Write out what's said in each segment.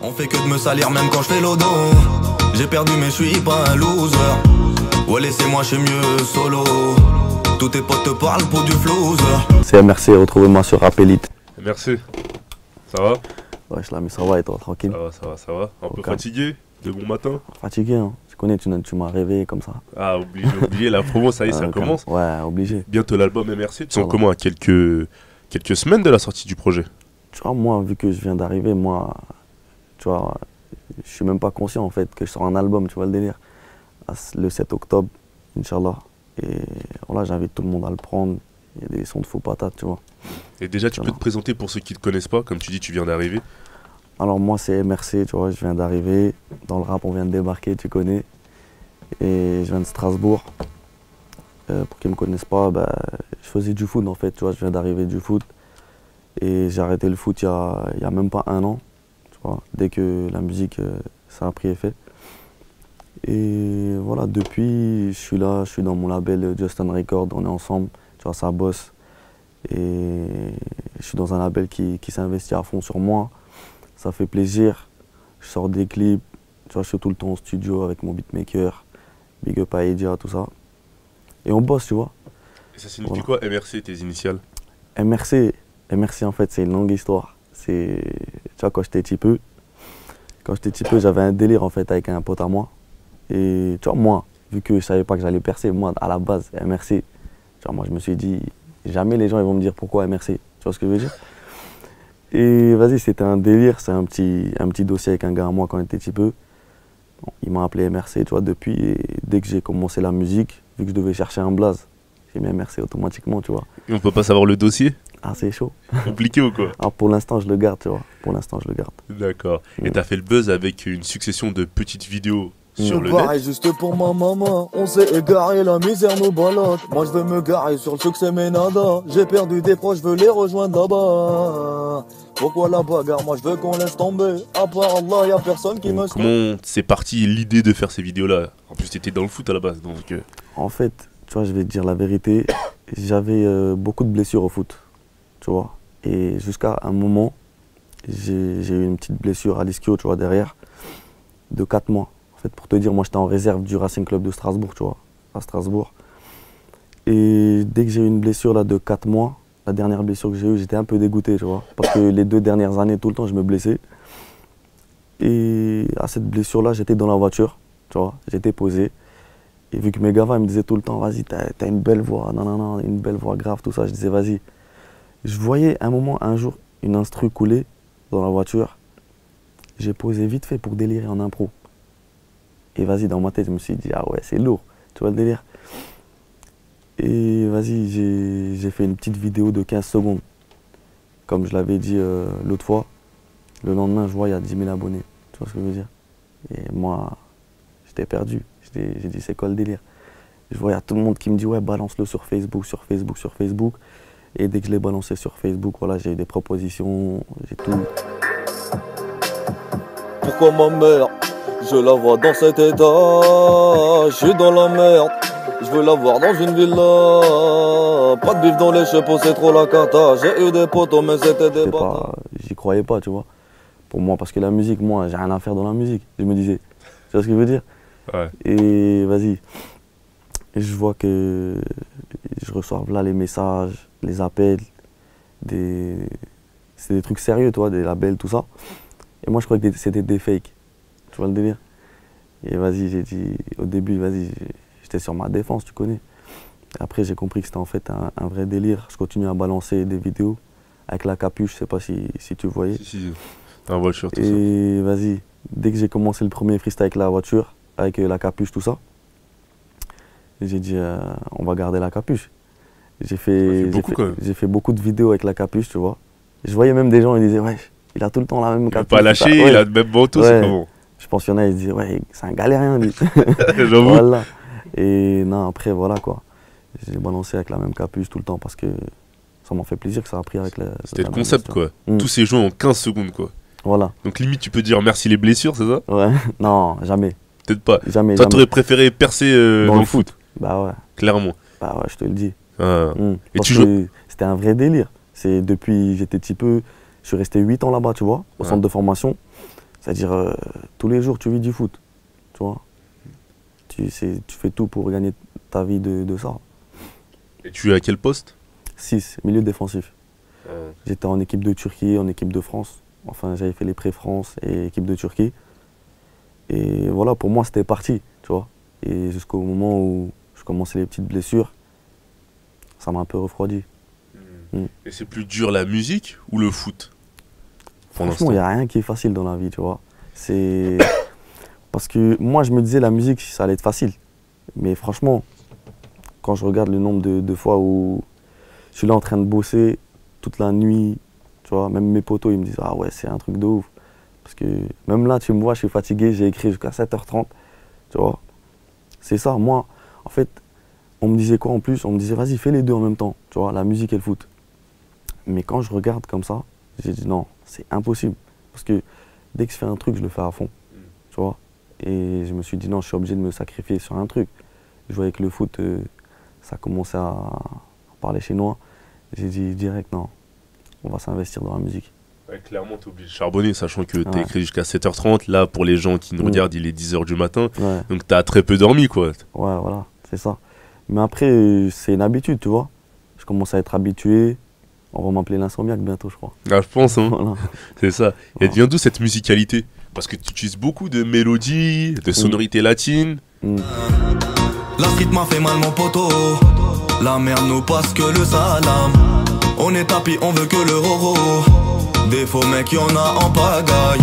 On fait que de me salir même quand je fais l'odo. J'ai perdu mais je suis pas un loser. Ouais laissez-moi je suis mieux solo. Tous tes potes te parlent pour du flouze. C'est MRC, retrouvez-moi sur Rap Elite. MRC, ça va? Ouais je la mais ça va et toi, tranquille? Ça va. Un peu fatigué de bon matin? Fatigué hein, tu connais, tu m'as réveillé comme ça. Ah oublié, la promo ça y est, ça commence. Ouais, obligé. Bientôt l'album MRC, tu sens comment à quelques semaines de la sortie du projet? Tu vois, moi vu que je viens d'arriver, tu vois, je suis même pas conscient en fait que je sors un album, tu vois le délire. Le 7 octobre, Inch'Allah. Et voilà, j'invite tout le monde à le prendre. Il y a des sons de faux patates, tu vois. Et déjà, tu peux te présenter pour ceux qui ne te connaissent pas, comme tu dis, tu viens d'arriver. Alors moi, c'est MRC, tu vois, je viens d'arriver. Dans le rap, on vient de débarquer, tu connais. Et je viens de Strasbourg. Pour qui ne me connaissent pas, je faisais du foot en fait, tu vois, je viens d'arriver du foot. Et j'ai arrêté le foot il y a même pas un an, tu vois, dès que la musique, ça a pris effet. Et voilà, depuis, je suis là, je suis dans mon label Justin Records, on est ensemble, tu vois, ça bosse. Et je suis dans un label qui s'investit à fond sur moi, ça fait plaisir. Je sors des clips, tu vois, je suis tout le temps au studio avec mon beatmaker, Big Up à Edia, tout ça. Et on bosse, tu vois. Et ça signifie quoi, MRC, tes initiales? MRC en fait, c'est une longue histoire. Tu vois, quand j'étais petit peu, j'avais un délire en fait avec un pote à moi. Et tu vois, moi, vu que je savais pas que j'allais percer, moi, à la base, MRC, tu vois, moi, je me suis dit, jamais les gens ils vont me dire pourquoi MRC. Tu vois ce que je veux dire? Et vas-y, c'était un délire, c'est un petit dossier avec un gars à moi quand on était petit peu. Bon, il m'a appelé MRC, tu vois, depuis. Et dès que j'ai commencé la musique, vu que je devais chercher un blaze, j'ai mis MRC automatiquement, tu vois. Et on peut pas savoir le dossier? Ah, c'est chaud. Compliqué ou quoi? Ah, pour l'instant, je le garde, tu vois. Pour l'instant, je le garde. D'accord. Et t'as fait le buzz avec une succession de petites vidéos sur le pareil, net. juste pour ma maman, on s'est égaré, la misère nous balade. Moi je veux me garer sur le succès mais nada. J'ai perdu des proches, je veux les rejoindre là-bas. Pourquoi la bagarre? Moi je veux qu'on laisse tomber. À part Allah, y'a personne qui me... Comment c'est parti l'idée de faire ces vidéos-là? En plus t'étais dans le foot à la base, donc... En fait, tu vois, je vais te dire la vérité, j'avais beaucoup de blessures au foot, tu vois. Et jusqu'à un moment, j'ai eu une petite blessure à l'ischio, tu vois, derrière, de 4 mois. En fait, pour te dire, moi j'étais en réserve du Racing Club de Strasbourg, tu vois, à Strasbourg. Et dès que j'ai eu une blessure là, de 4 mois, la dernière blessure que j'ai eue, j'étais un peu dégoûté, tu vois. Parce que les 2 dernières années, tout le temps, je me blessais. Et à cette blessure-là, j'étais dans la voiture, tu vois, j'étais posé. Et vu que mes gars, ils me disaient tout le temps, vas-y, t'as une belle voix, non, une belle voix grave, tout ça, je disais, vas-y. Je voyais un jour, une instru couler dans la voiture. J'ai posé vite fait pour délirer en impro. Et vas-y, dans ma tête, je me suis dit, ah ouais, c'est lourd, tu vois le délire. Et vas-y, j'ai fait une petite vidéo de 15 secondes. Comme je l'avais dit l'autre fois, le lendemain, je vois, il y a 10 000 abonnés. Tu vois ce que je veux dire? Et moi, j'étais perdu. J'ai dit, c'est quoi le délire? Je vois, il y a tout le monde qui me dit, ouais, balance-le sur Facebook. Et dès que je l'ai balancé sur Facebook, voilà, j'ai eu des propositions, j'ai tout. Pourquoi ma mère? Je la vois dans cet état. Je suis dans la merde. Je veux la voir dans une villa. Pas de bif dans les chapeaux, c'est trop la cata. J'ai eu des potos, mais c'était des bâtards. J'y croyais pas, tu vois. Pour moi, parce que la musique, moi, j'ai rien à faire dans la musique. Je me disais, tu vois ce que je veux dire? Ouais. Et vas-y. Et je vois que je reçois là les messages, les appels, c'est des trucs sérieux, toi, des labels, tout ça. Et moi, je croyais que c'était des fakes. Tu vois le délire? Et vas-y, j'ai dit, au début, vas-y, j'étais sur ma défense, tu connais. Et après, j'ai compris que c'était en fait un vrai délire. Je continue à balancer des vidéos avec la capuche, je sais pas si tu voyais. Si, en voiture, tout ça. Et vas-y, dès que j'ai commencé le premier freestyle avec la voiture, avec la capuche, tout ça, j'ai dit, on va garder la capuche. J'ai fait beaucoup de vidéos avec la capuche, tu vois. Je voyais même des gens, ils disaient, ouais, il a tout le temps la même capuche. Il n'a pas lâché, ouais. il a le même manteau, ouais. c'est comment? Je pense qu'il y en a, ils se disaient, ouais, c'est un galérien, lui. J'avoue. Voilà. Et non, après, voilà quoi. J'ai balancé avec la même capuche tout le temps parce que ça m'a fait plaisir que ça a pris avec la. C'était le concept, quoi. Tous ces jeux en 15 secondes, quoi. Voilà. Donc limite, tu peux dire merci les blessures, c'est ça? Ouais, non, jamais. Peut-être pas. Jamais. Toi, t'aurais préféré percer dans le foot? Bah ouais. Clairement. Bah ouais, je te le dis. Et tu joues? C'était un vrai délire. C'est depuis j'étais petit peu, je suis resté 8 ans là-bas, tu vois, au centre de formation. C'est-à-dire, tous les jours, tu vis du foot, tu vois. Tu fais tout pour gagner ta vie de ça. Et tu es à quel poste? 6, milieu défensif. J'étais en équipe de Turquie, en équipe de France. Enfin, j'avais fait les pré-France et équipe de Turquie. Et voilà, pour moi, c'était parti, tu vois. Et jusqu'au moment où je commençais les petites blessures, ça m'a un peu refroidi. Et c'est plus dur la musique ou le foot? Franchement, il n'y a rien qui est facile dans la vie, tu vois. C'est parce que moi, je me disais la musique, ça allait être facile. Mais franchement, quand je regarde le nombre de fois où je suis là en train de bosser toute la nuit, tu vois, même mes potos, ils me disent « Ah ouais, c'est un truc de ouf ». Parce que même là, tu me vois, je suis fatigué, j'ai écrit jusqu'à 7h30, tu vois. C'est ça, moi, en fait, on me disait quoi en plus? On me disait « Vas-y, fais les deux en même temps », tu vois, la musique et le foot. Mais quand je regarde comme ça, j'ai dit non, c'est impossible. Parce que dès que je fais un truc, je le fais à fond, tu vois. Et je me suis dit non, je suis obligé de me sacrifier sur un truc. Je voyais que le foot, ça commençait à parler chinois. J'ai dit direct non, on va s'investir dans la musique. Ouais, clairement, tu es obligé de charbonner, sachant que tu as écrit jusqu'à 7h30. Là, pour les gens qui nous regardent, il est 10h du matin. Ouais. Donc, tu as très peu dormi, quoi. Ouais, voilà, c'est ça. Mais après, c'est une habitude, tu vois. Je commence à être habitué. On va m'appeler l'insomniaque bientôt, je crois. Ah, je pense, hein. Voilà. C'est ça. Et elle vient d'où cette musicalité? Parce que tu utilises beaucoup de mélodies, de sonorités latines. La street m'a fait mal mon poteau. La merde nous passe que le salam. On est tapis, on veut que le roro. Des faux mecs, y'en a en pagaille.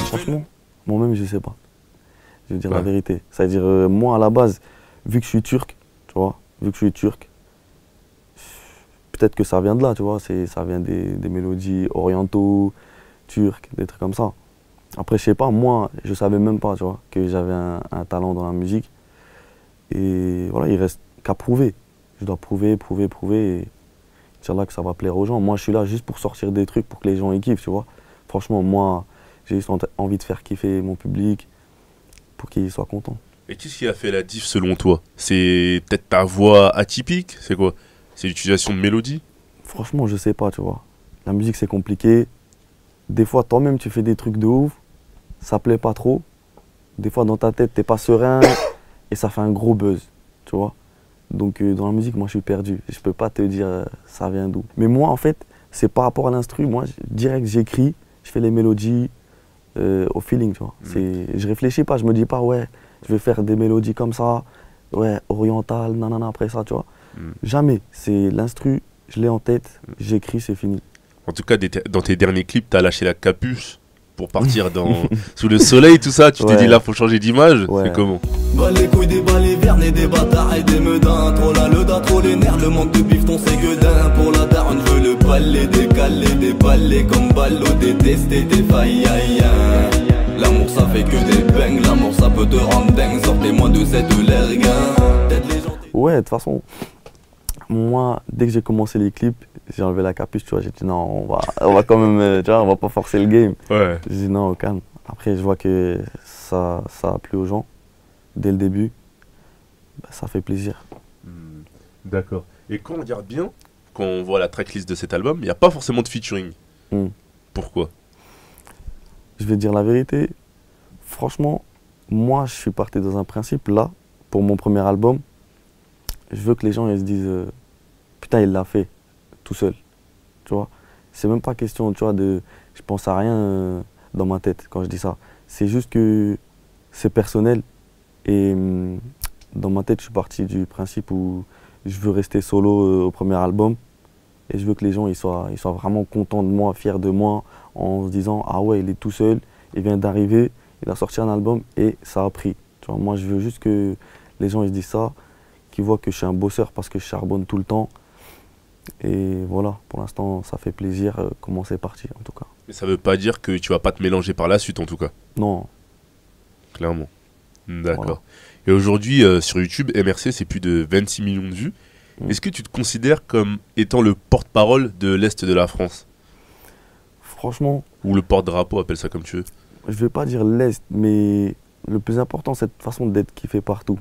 Franchement, moi-même, je sais pas. Je veux dire la vérité. C'est-à-dire, moi, à la base, vu que je suis turc, tu vois, vu que je suis turc, peut-être que ça vient de là, tu vois, ça vient des mélodies orientaux, turcs, des trucs comme ça. Après, je sais pas, moi, je savais même pas, tu vois, que j'avais un talent dans la musique. Et voilà, il reste qu'à prouver. Je dois prouver, et c'est là que ça va plaire aux gens. Moi, je suis là juste pour sortir des trucs pour que les gens y kiffent, tu vois. Franchement, moi, j'ai juste envie de faire kiffer mon public pour qu'ils soient contents. Et qu'est-ce qui a fait la diff selon toi? C'est peut-être ta voix atypique? C'est quoi? C'est l'utilisation de mélodies? Franchement, je sais pas, tu vois. La musique, c'est compliqué. Des fois, toi-même, tu fais des trucs de ouf. Ça plaît pas trop. Des fois, dans ta tête, t'es pas serein et ça fait un gros buzz, tu vois. Donc, dans la musique, moi, je suis perdu. Je peux pas te dire ça vient d'où. Mais moi, en fait, c'est par rapport à l'instru. Moi, direct, j'écris, je fais les mélodies au feeling, tu vois. Je réfléchis pas, je me dis pas, ouais, je vais faire des mélodies comme ça, ouais, orientales, nanana, après ça, tu vois. Jamais. C'est l'instru, je l'ai en tête, j'écris, c'est fini. En tout cas, dans tes derniers clips, tu as lâché la capuche pour partir sous le soleil, tout ça. Tu t'es dit là, faut changer d'image. C'est comment? Bah les couilles des balles, les vernes et des bâtards et des meudins. Trop là, le da, trop les nerfs, le manque de bifton, c'est que d'un. Pour la daronne, je veux le balai, décalé, des balais comme ballo, détester des failles. L'amour ça fait que des bangs, l'amour ça peut te rendre dingue. Sortez-moi de cette lerguin. Ouais, de toute façon, moi, dès que j'ai commencé les clips, j'ai enlevé la capuche, tu vois, j'ai dit non, on va quand même, tu vois, on va pas forcer le game. Ouais. J'ai dit non, au calme. Après, je vois que ça a plu aux gens dès le début. Bah, ça fait plaisir. D'accord. Et quand on regarde bien, quand on voit la tracklist de cet album, il n'y a pas forcément de featuring. Pourquoi? Je vais te dire la vérité. Franchement, moi, je suis parti dans un principe, là, pour mon premier album, je veux que les gens ils se disent putain, il l'a fait tout seul, tu vois. C'est même pas question, tu vois, je pense à rien dans ma tête quand je dis ça. C'est juste que c'est personnel et dans ma tête, je suis parti du principe où je veux rester solo au premier album et je veux que les gens ils soient vraiment contents de moi, fiers de moi, en se disant ah ouais, il est tout seul, il vient d'arriver, il a sorti un album et ça a pris. Tu vois, moi, je veux juste que les gens ils se disent ça, qu'ils voient que je suis un bosseur parce que je charbonne tout le temps. Et voilà, pour l'instant, ça fait plaisir comment c'est parti, en tout cas. Mais ça veut pas dire que tu vas pas te mélanger par la suite, en tout cas. Non. Clairement. D'accord. Voilà. Et aujourd'hui, sur YouTube, MRC, c'est plus de 26 millions de vues. Est-ce que tu te considères comme étant le porte-parole de l'Est de la France? Franchement... Ou le porte-drapeau, appelle ça comme tu veux. Je vais pas dire l'Est, mais le plus important, c'est cette façon d'être kiffé partout.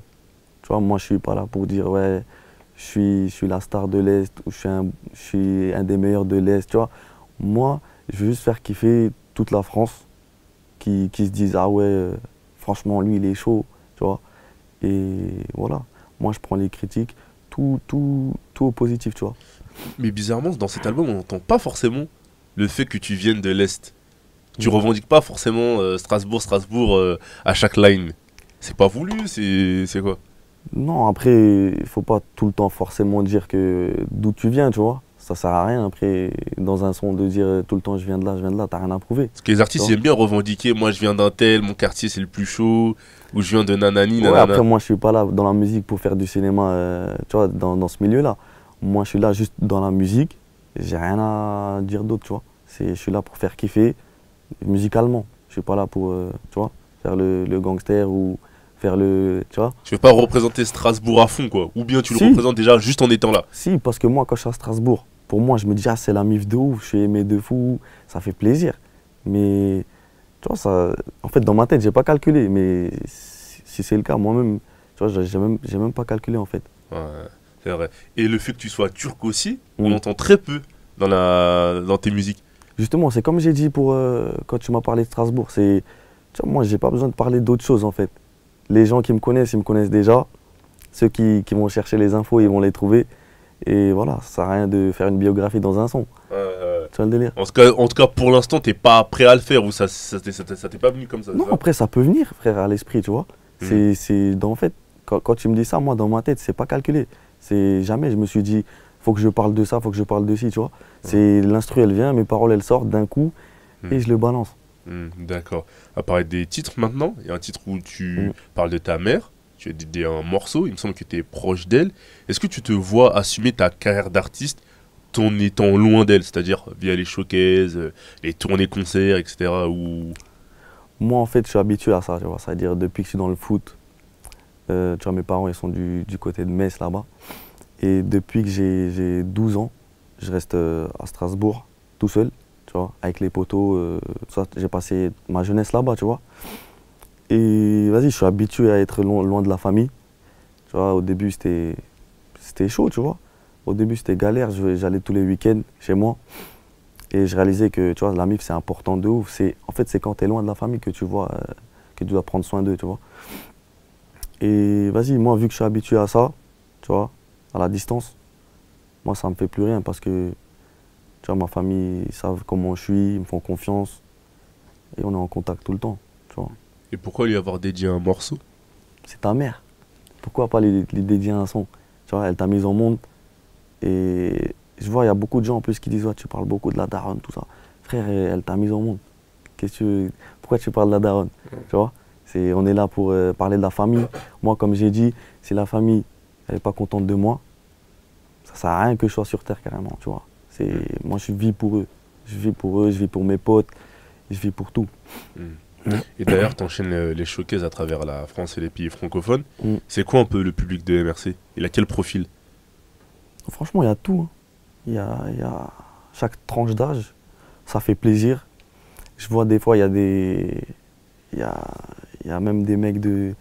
Tu vois, moi, je suis pas là pour dire, ouais, je suis la star de l'Est ou je suis un des meilleurs de l'Est, tu vois. Moi, je veux juste faire kiffer toute la France, qui se disent ah ouais, franchement lui il est chaud, tu vois. Et voilà, moi je prends les critiques, tout au positif, tu vois. Mais bizarrement, dans cet album, on n'entend pas forcément le fait que tu viennes de l'Est. Tu revendiques pas forcément Strasbourg à chaque line. C'est pas voulu, c'est quoi? Non, après, il faut pas tout le temps forcément dire que d'où tu viens, tu vois. Ça sert à rien après, dans un son, de dire tout le temps je viens de là, t'as rien à prouver. Parce que les artistes ils aiment bien revendiquer, moi je viens d'un tel, mon quartier c'est le plus chaud, ou je viens de nanani, nanana. Ouais, après, moi je suis pas là dans la musique pour faire du cinéma, tu vois, dans ce milieu-là. Moi je suis là juste dans la musique, j'ai rien à dire d'autre, tu vois. Je suis là pour faire kiffer musicalement. Je suis pas là pour, tu vois, faire le gangster ou faire le, tu vois. Tu veux pas représenter Strasbourg à fond quoi, ou bien tu Si. le représentes déjà juste en étant là. Si, parce que moi quand je suis à Strasbourg, pour moi je me dis ah c'est la mif de ouf, je suis aimé de fou, ça fait plaisir. Mais tu vois, ça, en fait dans ma tête j'ai pas calculé, mais si c'est le cas, moi-même, tu vois, j'ai même pas calculé en fait. Ouais, c'est vrai. Et le fait que tu sois turc aussi, on Mm. entend très peu dans tes musiques. Justement, c'est comme j'ai dit pour quand tu m'as parlé de Strasbourg, c'est, tu vois, moi j'ai pas besoin de parler d'autre chose en fait. Les gens qui me connaissent, ils me connaissent déjà. Ceux qui vont chercher les infos, ils vont les trouver. Et voilà, ça sert à rien de faire une biographie dans un son. Tu vois le délire? En tout cas, pour l'instant, t'es pas prêt à le faire ou ça t'est pas venu comme ça. Non, c'est ça après ça peut venir, frère, à l'esprit, tu vois. En fait, quand tu me dis ça, moi dans ma tête, c'est pas calculé. C'est jamais, je me suis dit, faut que je parle de ça, faut que je parle de ci, tu vois. C'est l'instru, elle vient, mes paroles, elles sortent d'un coup et je le balance. D'accord. À parler des titres maintenant, il y a un titre où tu parles de ta mère, tu as dédié un morceau, il me semble que tu es proche d'elle. Est-ce que tu te vois assumer ta carrière d'artiste tout en étant loin d'elle, c'est-à-dire via les showcases, les tournées concerts, etc. ou... Moi, en fait, je suis habitué à ça, tu vois. C'est-à-dire, depuis que je suis dans le foot, tu vois, mes parents, ils sont du côté de Metz, là-bas. Et depuis que j'ai 12 ans, je reste à Strasbourg, tout seul, tu vois, avec les potos. J'ai passé ma jeunesse là-bas, tu vois. Et vas-y, je suis habitué à être loin de la famille. Tu vois, au début, c'était chaud, tu vois. Au début, c'était galère. J'allais tous les week-ends chez moi. Et je réalisais que, tu vois, la MIF, c'est important de ouf. En fait, c'est quand tu es loin de la famille que tu vois, que tu dois prendre soin d'eux, tu vois. Et vas-y, moi, vu que je suis habitué à ça, tu vois, à la distance, moi, ça me fait plus rien parce que, tu vois, ma famille, ils savent comment je suis, ils me font confiance. Et on est en contact tout le temps, tu vois. Et pourquoi lui avoir dédié un morceau? C'est ta mère. Pourquoi pas lui dédier un son? Tu vois, elle t'a mise au monde. Et je vois, il y a beaucoup de gens en plus qui disent ouais, tu parles beaucoup de la daronne, tout ça. Frère, elle t'a mise au monde. Pourquoi tu parles de la daronne? Tu vois, on est là pour parler de la famille. Moi, comme j'ai dit, si la famille n'est pas contente de moi, ça sert à rien que je sois sur terre carrément, tu vois. Moi, je vis pour eux. Je vis pour eux, je vis pour mes potes, je vis pour tout. Et d'ailleurs, tu enchaînes les showcases à travers la France et les pays francophones. C'est quoi un peu le public de MRC? Il a quel profil? Franchement, il y a tout. Hein. Il y a chaque tranche d'âge, ça fait plaisir. Je vois des fois, il y a même des mecs de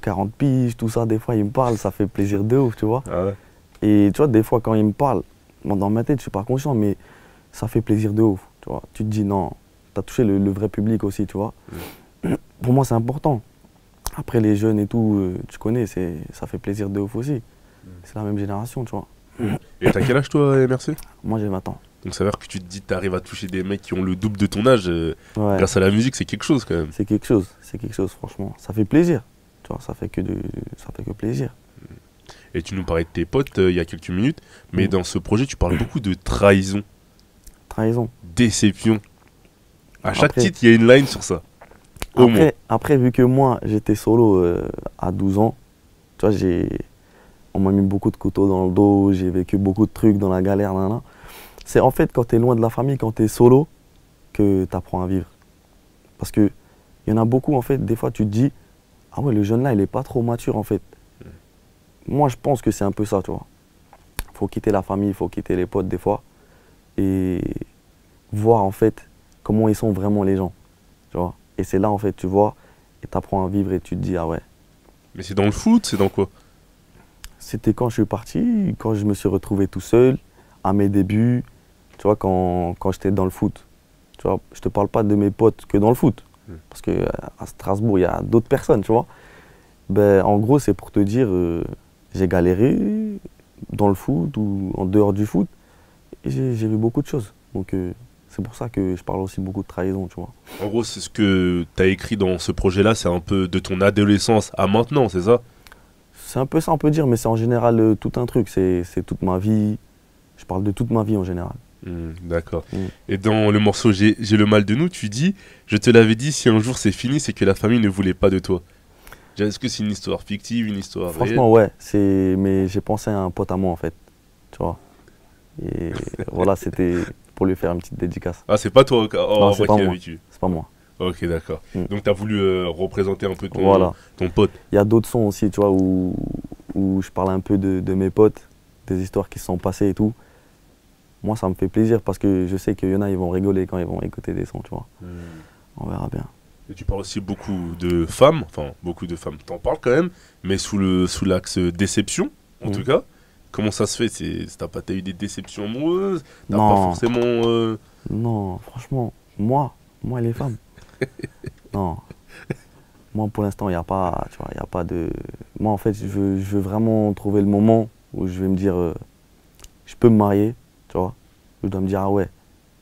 40 piges, tout ça, des fois ils me parlent, ça fait plaisir de ouf, tu vois. Ah ouais. Et tu vois, des fois quand ils me parlent, bon, dans ma tête, je suis pas conscient, mais ça fait plaisir de ouf, tu vois. Tu te dis non, tu as touché le vrai public aussi, tu vois. Pour moi, c'est important. Après, les jeunes et tout, tu connais, ça fait plaisir de ouf aussi. C'est la même génération, tu vois. Et t'as quel âge toi, MRC? Moi, j'ai 20 ans. Donc ça veut dire que tu te dis que tu arrives à toucher des mecs qui ont le double de ton âge Ouais. grâce à la musique, c'est quelque chose quand même. C'est quelque chose, franchement. Ça fait plaisir, tu vois, ça fait que plaisir. Et tu nous parlais de tes potes il y a quelques minutes, mais dans ce projet, tu parles beaucoup de trahison, Trahison. déception. À chaque Après- titre, il y a une line sur ça. Au moins. Après, vu que moi, j'étais solo à 12 ans, tu vois, on m'a mis beaucoup de couteaux dans le dos, j'ai vécu beaucoup de trucs dans la galère, nan. C'est en fait quand tu es loin de la famille, quand tu es solo, que tu apprends à vivre. Parce qu'il y en a beaucoup, en fait, des fois, tu te dis, ah ouais, le jeune là, il est pas trop mature, en fait. Moi, je pense que c'est un peu ça, tu vois. Il faut quitter la famille, il faut quitter les potes, des fois, et voir, en fait, comment ils sont vraiment les gens, tu vois. Et c'est là, en fait, tu vois, et tu apprends à vivre et tu te dis, ah ouais. Mais c'est dans le foot, c'est dans quoi? C'était quand je suis parti, quand je me suis retrouvé tout seul, à mes débuts, tu vois, quand j'étais dans le foot. Tu vois, je te parle pas de mes potes que dans le foot. Parce qu'à Strasbourg, il y a d'autres personnes, tu vois. Ben, en gros, c'est pour te dire, j'ai galéré dans le foot ou en dehors du foot. Et j'ai vu beaucoup de choses. Donc, c'est pour ça que je parle aussi beaucoup de trahison, tu vois. En gros, c'est ce que tu as écrit dans ce projet-là, c'est un peu de ton adolescence à maintenant, c'est ça? C'est un peu ça, on peut dire, mais c'est en général tout un truc. C'est toute ma vie. Je parle de toute ma vie en général. D'accord. Et dans le morceau J'ai le mal de nous, tu dis, je te l'avais dit, si un jour c'est fini, c'est que la famille ne voulait pas de toi. Est-ce que c'est une histoire fictive, une histoire Franchement, réelle? ouais. Mais j'ai pensé à un pote à moi, en fait. Tu vois. Et voilà, c'était pour lui faire une petite dédicace. Ah, c'est pas toi Non, c'est pas qui a moi. vécu. C'est pas moi. Ok, d'accord. Donc tu as voulu représenter un peu Voilà. ton pote. Il y a d'autres sons aussi, tu vois, où je parle un peu de mes potes, des histoires qui se sont passées et tout. Moi, ça me fait plaisir parce que je sais qu'il y en a, ils vont rigoler quand ils vont écouter des sons, tu vois. On verra bien. Et tu parles aussi beaucoup de femmes, enfin beaucoup de femmes, t'en parles quand même, mais sous l'axe déception, en tout cas. Comment ça se fait? T'as eu des déceptions amoureuses? T'as pas forcément... Non, franchement, moi et les femmes. Non. Moi, pour l'instant, il n'y a pas, tu vois, il y a pas de... Moi, en fait, je veux vraiment trouver le moment où je vais me dire, je peux me marier, tu vois. Je dois me dire, ah ouais,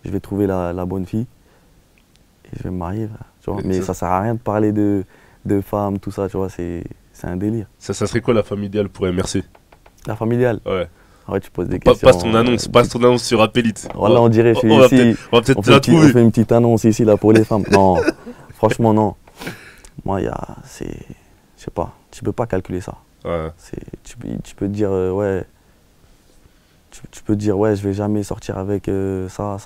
je vais trouver la bonne fille et je vais me marier, tu vois. Mais ça sert à rien de parler de femmes, tout ça, tu vois, c'est un délire. Ça serait quoi la femme idéale pour MRC? La femme idéale? Ouais. Ouais, tu poses des questions. Passe ton annonce sur Appelite. Voilà, on dirait, on va peut-être la trouver. On fait une petite annonce ici, là, pour les femmes. Non, franchement, non. Moi, je sais pas, tu peux pas calculer ça. Ouais. Tu peux te dire, ouais, tu peux te dire, ouais, je vais jamais sortir avec ça,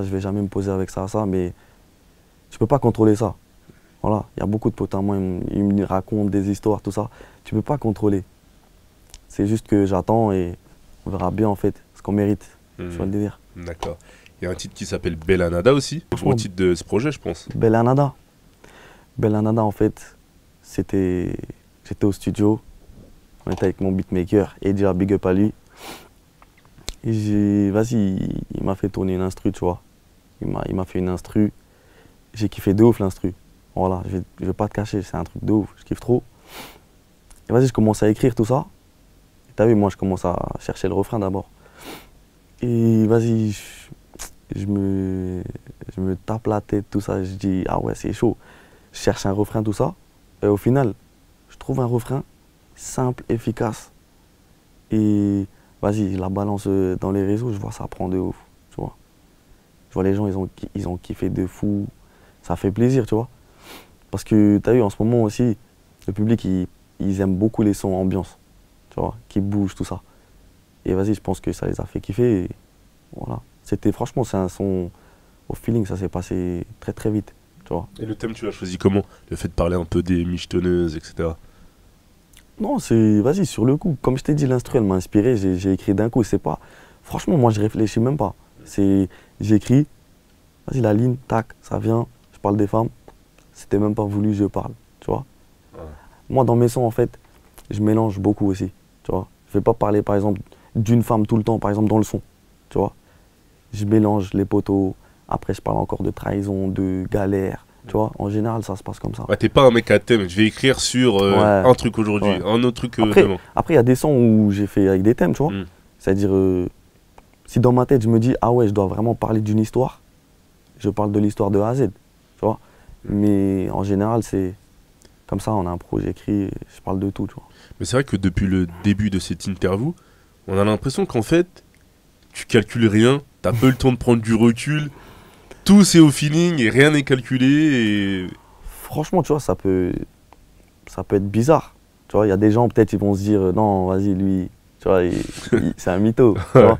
je vais jamais me poser avec ça, mais tu peux pas contrôler ça. Voilà, il y a beaucoup de potes à moi, ils me racontent des histoires, tout ça. Tu peux pas contrôler. C'est juste que j'attends et on verra bien, en fait, ce qu'on mérite. Tu vois le délire. D'accord. Il y a un titre qui s'appelle Bellanada aussi, le gros titre de ce projet, je pense. Bellanada, en fait, j'étais au studio, on était avec mon beatmaker, et déjà big up à lui. Et il m'a fait tourner une instru, tu vois. Il m'a fait une instru, j'ai kiffé de ouf l'instru. Voilà, je vais pas te cacher, c'est un truc de ouf, je kiffe trop. Et je commence à écrire tout ça. T'as vu, moi je commence à chercher le refrain d'abord. Et je me tape la tête, tout ça, je dis, ah ouais, c'est chaud. Je cherche un refrain, tout ça. Et au final, je trouve un refrain simple, efficace. Et je la balance dans les réseaux, je vois ça prend de ouf, tu vois. Je vois les gens, ils ont kiffé de fou. Ça fait plaisir, tu vois. Parce que t'as vu, en ce moment aussi, le public, ils aiment beaucoup les sons ambiance, tu vois, qui bougent, tout ça. Et je pense que ça les a fait kiffer. Et voilà. Franchement, c'est un son, au feeling, ça s'est passé très très vite, tu vois. Et le thème, tu l'as choisi comment? Le fait de parler un peu des michetonneuses, etc. Non, c'est, sur le coup. Comme je t'ai dit, l'instru, elle m'a inspiré, j'ai écrit d'un coup. C'est pas, franchement, moi, je réfléchis même pas. J'écris, la ligne, tac, ça vient, je parle des femmes. C'était même pas voulu, je parle, tu vois. Ouais. Moi, dans mes sons, en fait, je mélange beaucoup aussi, tu vois. Je vais pas parler, par exemple, d'une femme tout le temps, par exemple, dans le son, tu vois. Je mélange les poteaux, après, je parle encore de trahison, de galère, tu vois. En général, ça se passe comme ça. Ouais, t'es pas un mec à thème, je vais écrire sur un truc aujourd'hui, un autre truc demain. Après, il y a des sons où j'ai fait avec des thèmes, tu vois. C'est-à-dire, si dans ma tête, je me dis, ah ouais, je dois vraiment parler d'une histoire, je parle de l'histoire de A à Z, tu vois. Mais en général, c'est comme ça, on a un projet écrit, je parle de tout, tu vois. Mais c'est vrai que depuis le début de cette interview, on a l'impression qu'en fait, tu calcules rien, t'as peu le temps de prendre du recul, tout c'est au feeling et rien n'est calculé. Et... Franchement, tu vois, ça peut être bizarre. Tu vois, il y a des gens, peut-être, ils vont se dire, non, vas-y, lui, tu vois, c'est un mytho, tu vois.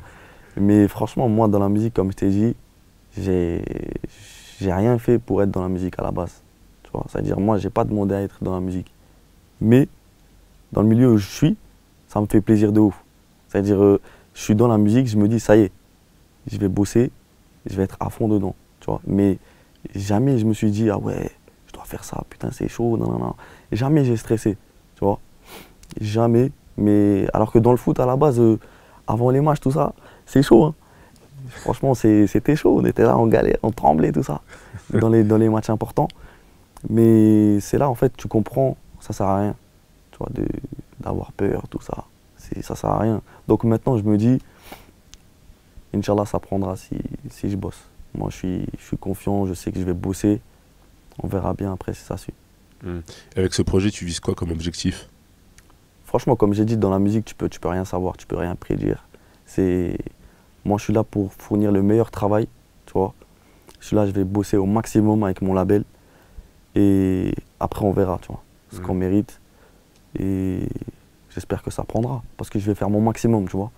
Mais franchement, moi, dans la musique, comme je t'ai dit, j'ai rien fait pour être dans la musique à la base. Tu vois, c'est-à-dire, moi, j'ai pas demandé à être dans la musique. Mais, dans le milieu où je suis, ça me fait plaisir de ouf. C'est-à-dire, je suis dans la musique, je me dis, ça y est, je vais bosser, je vais être à fond dedans. Tu vois. Mais jamais je me suis dit, ah ouais, je dois faire ça, putain, c'est chaud, non, non, non. Jamais j'ai stressé, tu vois. Jamais. Mais alors que dans le foot, à la base, avant les matchs, tout ça, c'est chaud, hein. Franchement, c'était chaud. On était là, on galérait, on tremblait, tout ça, dans les matchs importants. Mais c'est là, en fait, tu comprends, ça sert à rien. Tu vois, d'avoir peur, tout ça. Ça sert à rien. Donc maintenant, je me dis, Inch'Allah, ça prendra si je bosse. Moi, je suis confiant, je sais que je vais bosser. On verra bien après si ça suit. Et avec ce projet, tu vises quoi comme objectif? Franchement, comme j'ai dit, dans la musique, tu peux rien savoir, tu peux rien prédire. Moi, je suis là pour fournir le meilleur travail, tu vois. Je suis là, je vais bosser au maximum avec mon label. Et après, on verra, tu vois, ce qu'on mérite. Et j'espère que ça prendra, parce que je vais faire mon maximum, tu vois.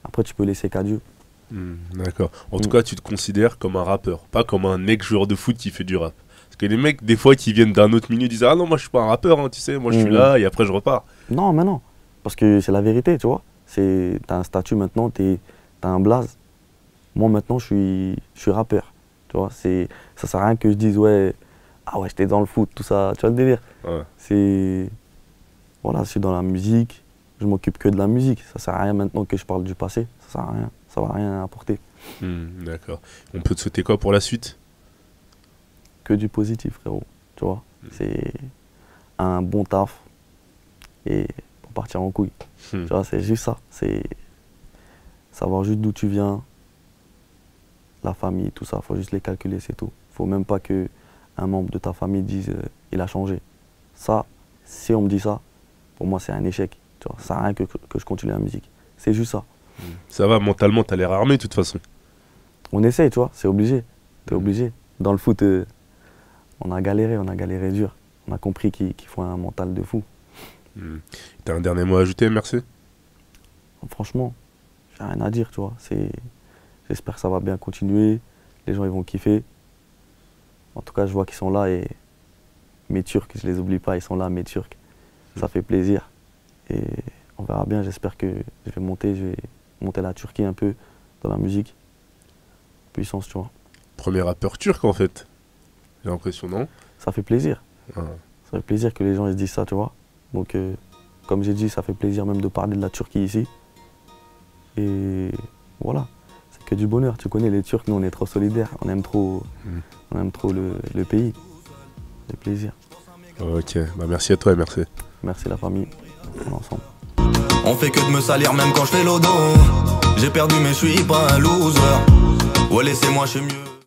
Après, tu peux laisser qu'à Dieu. D'accord. En tout cas, tu te considères comme un rappeur, pas comme un ex-joueur de foot qui fait du rap. Parce que les mecs, des fois, qui viennent d'un autre milieu, disent « Ah non, moi, je suis pas un rappeur, hein, tu sais, moi, je suis là, et après, je repars. » Non, mais non. Parce que c'est la vérité, tu vois. T'as un statut maintenant, t'as un blaze. Moi, maintenant, je suis rappeur. Tu vois, ça sert à rien que je dise « Ouais, ah ouais, j'étais dans le foot, tout ça. » Tu vois le délire? Ouais. Voilà, je suis dans la musique. Je m'occupe que de la musique. Ça sert à rien maintenant que je parle du passé. Ça sert à rien. Ça va rien apporter. D'accord. On peut te souhaiter quoi pour la suite? Que du positif, frérot. Tu vois, c'est un bon taf et pour partir en couille. Tu vois, c'est juste ça. C'est savoir juste d'où tu viens, la famille, tout ça. Faut juste les calculer, c'est tout. Faut même pas que un membre de ta famille dise il a changé. Ça, si on me dit ça, pour moi c'est un échec. Tu vois, ça sert à rien que je continue la musique. C'est juste ça. Ça va, mentalement, t'as l'air armé de toute façon. On essaye, tu vois, c'est obligé. T'es obligé. Dans le foot, on a galéré dur. On a compris qu'il faut un mental de fou. T'as un dernier mot à ajouter, merci? Franchement, j'ai rien à dire, tu vois. J'espère que ça va bien continuer. Les gens, ils vont kiffer. En tout cas, je vois qu'ils sont là et mes Turcs, je les oublie pas, ils sont là, mes Turcs. Ça fait plaisir. Et on verra bien, j'espère que je vais monter la Turquie un peu dans la musique. Puissance, tu vois. Premier rappeur turc, en fait. J'ai l'impression, non? Ça fait plaisir. Ça fait plaisir que les gens ils se disent ça, tu vois. Donc, comme j'ai dit, ça fait plaisir même de parler de la Turquie ici. Et voilà, c'est que du bonheur. Tu connais les Turcs, nous on est trop solidaires. On aime trop le pays. C'est plaisir. Ok, bah merci à toi et merci. Merci la famille, on est ensemble. On fait que de me salir même quand je fais l'odo. J'ai perdu mais je suis pas un loser. Ouais, laissez-moi, je suis mieux.